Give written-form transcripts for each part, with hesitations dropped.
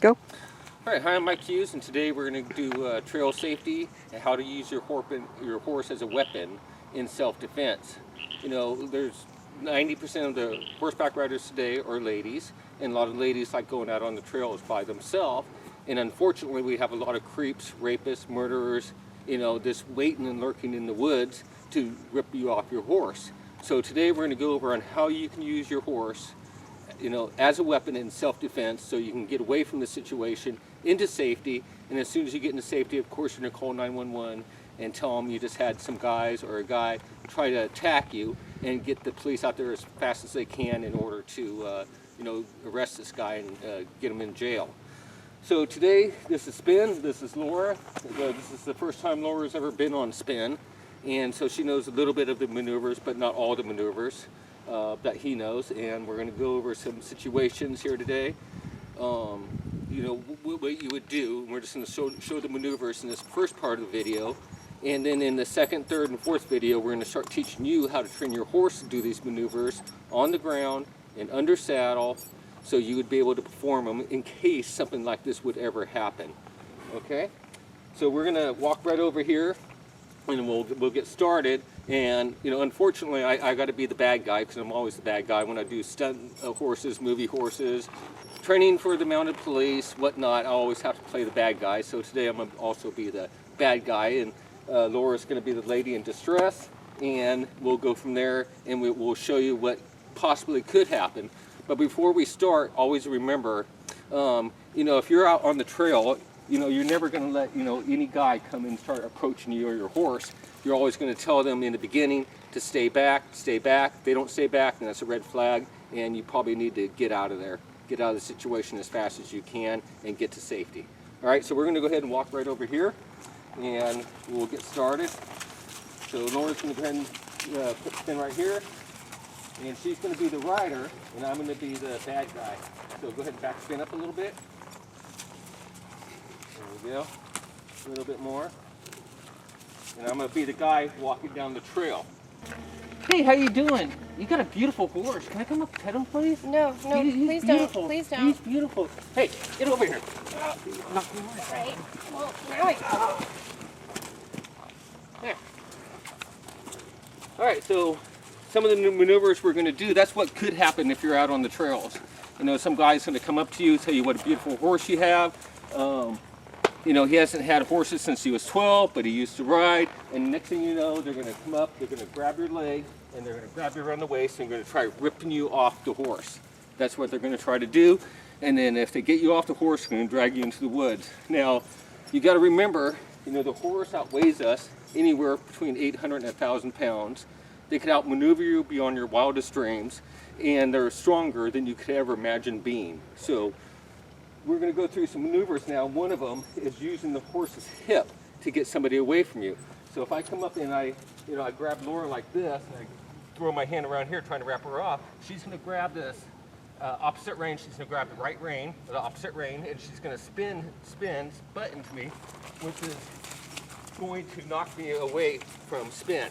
Go. All right, hi, I'm Mike Hughes, and today we're going to do trail safety and how to use your horse as a weapon in self-defense. You know, there's 90% of the horseback riders today are ladies, and a lot of ladies like going out on the trails by themselves. And unfortunately, we have a lot of creeps, rapists, murderers, you know, just waiting and lurking in the woods to rip you off your horse. So today we're going to go over on how you can use your horse, you know, as a weapon in self-defense, so you can get away from the situation into safety. And as soon as you get into safety, of course, you're going to call 911 and tell them you just had some guys or a guy try to attack you, and get the police out there as fast as they can in order to, you know, arrest this guy and get him in jail. So today, this is Spin. This is Laura. This is the first time Laura's ever been on Spin, and so she knows a little bit of the maneuvers, but not all the maneuvers that he knows. And we're going to go over some situations here today. You know, what you would do. We're just going to show the maneuvers in this first part of the video, and then in the second, third, and fourth video, we're going to start teaching you how to train your horse to do these maneuvers on the ground and under saddle, so you would be able to perform them in case something like this would ever happen. Okay, so we're going to walk right over here, and we'll get started. And you know, unfortunately, I got to be the bad guy, because I'm always the bad guy when I do stunt horses, movie horses, training for the mounted police, whatnot. I always have to play the bad guy. So today I'm going to also be the bad guy, and Laura's going to be the lady in distress, and we'll go from there, and we'll show you what possibly could happen. But before we start, always remember, you know, if you're out on the trail, you know, you're never going to let, you know, any guy come and start approaching you or your horse. You're always going to tell them in the beginning to stay back, stay back. If they don't stay back, then that's a red flag, and you probably need to get out of there. Get out of the situation as fast as you can and get to safety. All right, so we're going to go ahead and walk right over here, and we'll get started. So Laura's going to go ahead and put Spin right here, and she's going to be the rider, and I'm going to be the bad guy. So go ahead and back Spin up a little bit. There we go. A little bit more. And I'm going to be the guy walking down the trail. Hey, how you doing? You got a beautiful horse. Can I come up and pet him, please? No, He's please beautiful. don't. Please don't. He's beautiful. Hey, get over here. Right. Well, now I... There. All right, so some of the maneuvers we're going to do, that's what could happen if you're out on the trails. You know, some guy's going to come up to you, tell you what a beautiful horse you have. You know, he hasn't had horses since he was 12, but he used to ride. And next thing you know, they're going to come up, they're going to grab your leg, and they're going to grab you around the waist, and they're going to try ripping you off the horse. That's what they're going to try to do. And then if they get you off the horse, they're going to drag you into the woods. Now, you got to remember, you know, the horse outweighs us anywhere between 800 and 1,000 pounds. They could outmaneuver you beyond your wildest dreams, and they're stronger than you could ever imagine being. So we're going to go through some maneuvers now. One of them is using the horse's hip to get somebody away from you. So if I come up and I grab Laura like this, and I throw my hand around here trying to wrap her off, she's going to grab this opposite rein. She's going to grab the right rein, the opposite rein, and she's going to spin, butt into me, which is going to knock me away from Spin.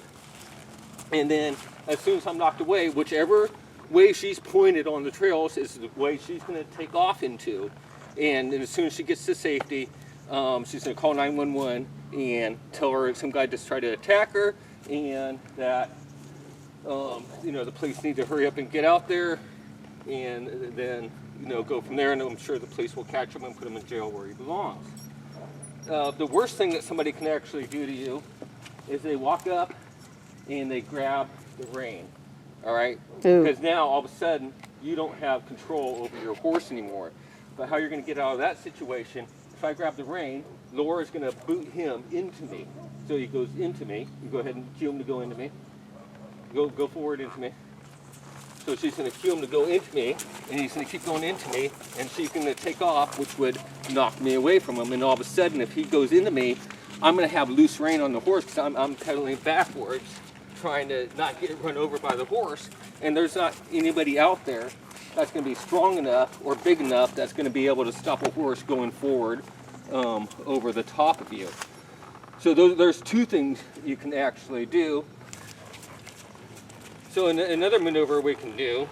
And then as soon as I'm knocked away, whichever way she's pointed on the trails is the way she's going to take off into. And then as soon as she gets to safety, she's going to call 911 and tell her some guy just tried to attack her, and that you know, the police need to hurry up and get out there, and then, you know, go from there. And I'm sure the police will catch him and put him in jail where he belongs. The worst thing that somebody can actually do to you is they walk up and they grab the rein. All right, because now all of a sudden you don't have control over your horse anymore. But how you're going to get out of that situation, if I grab the rein, Laura's going to boot him into me. So he goes into me. You go ahead and cue him to go into me. Go forward into me. So she's going to cue him to go into me, and he's going to keep going into me, and she's going to take off, which would knock me away from him. And all of a sudden, if he goes into me, I'm going to have loose rein on the horse, because I'm pedaling backwards, trying to not get run over by the horse. And there's not anybody out there that's going to be strong enough or big enough that's going to be able to stop a horse going forward over the top of you. So there's two things you can actually do. So another maneuver we can do,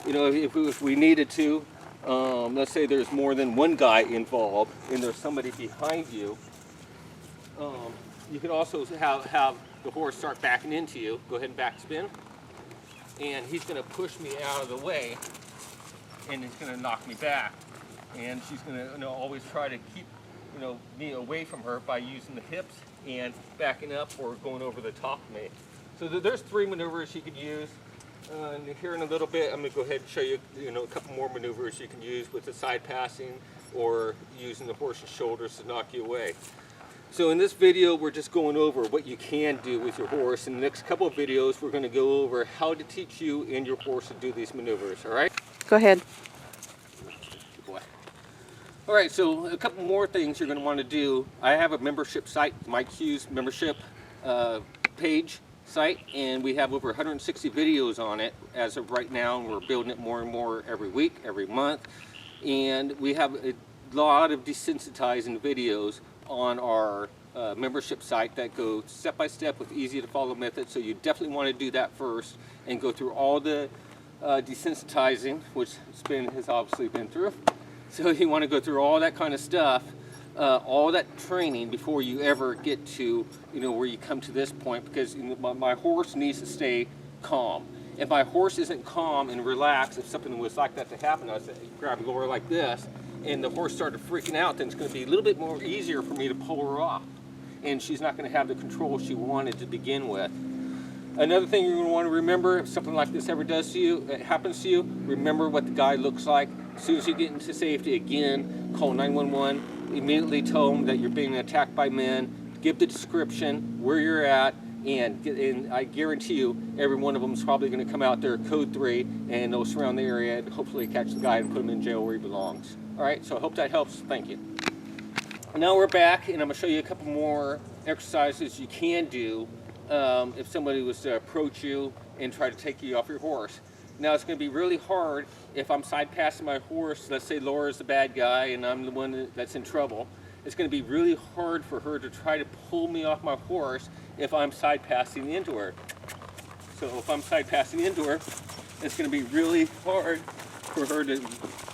you know, if we needed to, let's say there's more than one guy involved and there's somebody behind you, you can also have the horse start backing into you. Go ahead and back spin. And he's going to push me out of the way, and he's going to knock me back. And she's going to always try to keep me away from her by using the hips and backing up or going over the top of me. So there's 3 maneuvers you could use. And here in a little bit, I'm going to go ahead and show you, a couple more maneuvers you can use with the side passing or using the horse's shoulders to knock you away. So in this video, we're just going over what you can do with your horse. In the next couple of videos, we're going to go over how to teach you and your horse to do these maneuvers, all right? Go ahead. Good boy. All right, so a couple more things you're going to want to do. I have a membership site, Mike Hughes membership page site, and we have over 160 videos on it as of right now, and we're building it more and more every week, every month. And we have a lot of desensitizing videos on our membership site that go step by step with easy to follow methods. So you definitely want to do that first and go through all the desensitizing, which Spin has obviously been through. So you want to go through all that kind of stuff, all that training before you ever get to where you come to this point, because my horse needs to stay calm. If my horse isn't calm and relaxed, if something was like that to happen, I would grab Laura like this, and the horse started freaking out, then it's going to be a little bit more easier for me to pull her off. And she's not going to have the control she wanted to begin with. Another thing you're going to want to remember, if something like this ever does to you, it happens to you, remember what the guy looks like. As soon as you get into safety, again, call 911, immediately tell them that you're being attacked by men, give the description, where you're at, and I guarantee you, every one of them is probably going to come out there, code 3, and they'll surround the area and hopefully catch the guy and put him in jail where he belongs. All right, so I hope that helps. Thank you. Now we're back, and I'm going to show you a couple more exercises you can do if somebody was to approach you and try to take you off your horse. Now it's going to be really hard if I'm side passing my horse. Let's say Laura's the bad guy and I'm the one that's in trouble. It's going to be really hard for her to try to pull me off my horse if I'm side passing into her. So if I'm side passing into her, it's going to be really hard for her to,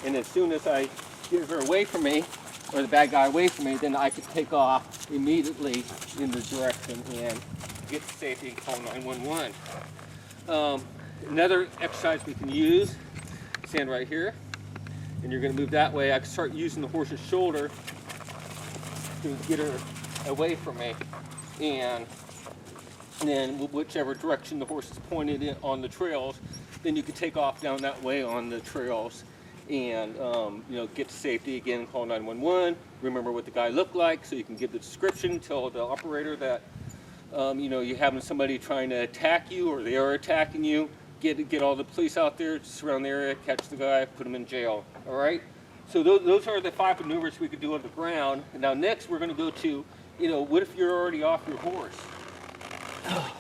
and as soon as I get her away from me, or the bad guy away from me, then I could take off immediately in the direction and get to safety and call 911. Another exercise we can use, stand right here, and you're going to move that way. I can start using the horse's shoulder to get her away from me, and then whichever direction the horse is pointed in on the trails, then you can take off down that way on the trails and get to safety. Again, call 911. Remember what the guy looked like so you can give the description, tell the operator that you're having somebody trying to attack you or they are attacking you. Get all the police out there, surround the area, catch the guy, put him in jail. All right? So those are the 5 maneuvers we could do on the ground. And now next we're going to go to, what if you're already off your horse?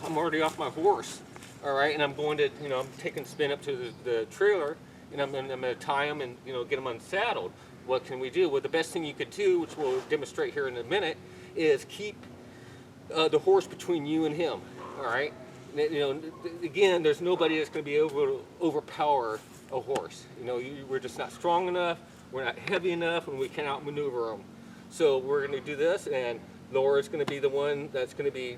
I'm already off my horse, all right? And I'm going to, I'm taking Spin up to the trailer, and I'm going to tie him and, get him unsaddled. What can we do? Well, the best thing you could do, which we'll demonstrate here in a minute, is keep the horse between you and him, all right? Again, there's nobody that's going to be able to overpower a horse. We're just not strong enough, we're not heavy enough, and we can't outmaneuver them. So we're going to do this, and Laura's going to be the one that's going to be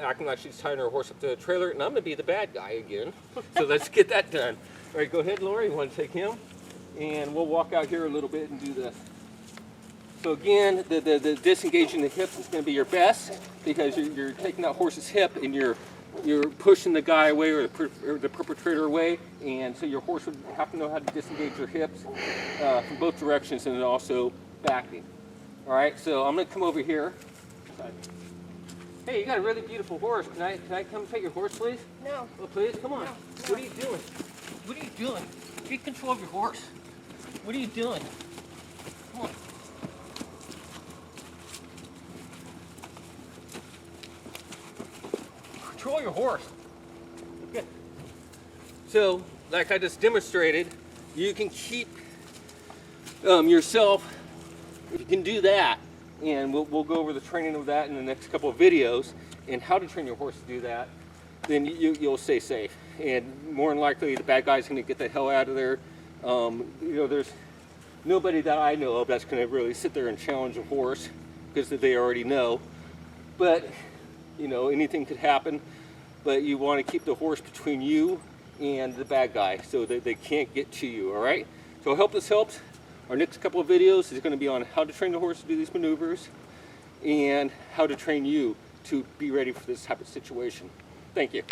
acting like she's tying her horse up to the trailer, and I'm going to be the bad guy again. So let's get that done. All right, go ahead, Laura. You want to take him? And we'll walk out here a little bit and do this. So again, the disengaging the hips is going to be your best, because you're taking that horse's hip and you're pushing the guy away or the perpetrator away, and so your horse would have to know how to disengage their hips from both directions, and then also backing. All right, so I'm going to come over here. Hey, you got a really beautiful horse. Can I come take your horse, please? No. Oh, please, come on. No. What are you doing? What are you doing? Get control of your horse. What are you doing? Come on. Control your horse. Good. So, like I just demonstrated, you can keep yourself, if you can do that, and we'll go over the training of that in the next couple of videos, and how to train your horse to do that, then you'll stay safe. And more than likely, the bad guy's going to get the hell out of there. There's nobody that I know of that's going to really sit there and challenge a horse because they already know. But, you know, anything could happen. But you want to keep the horse between you and the bad guy so that they can't get to you, all right? So I hope this helps. Our next couple of videos is going to be on how to train the horse to do these maneuvers and how to train you to be ready for this type of situation. Thank you.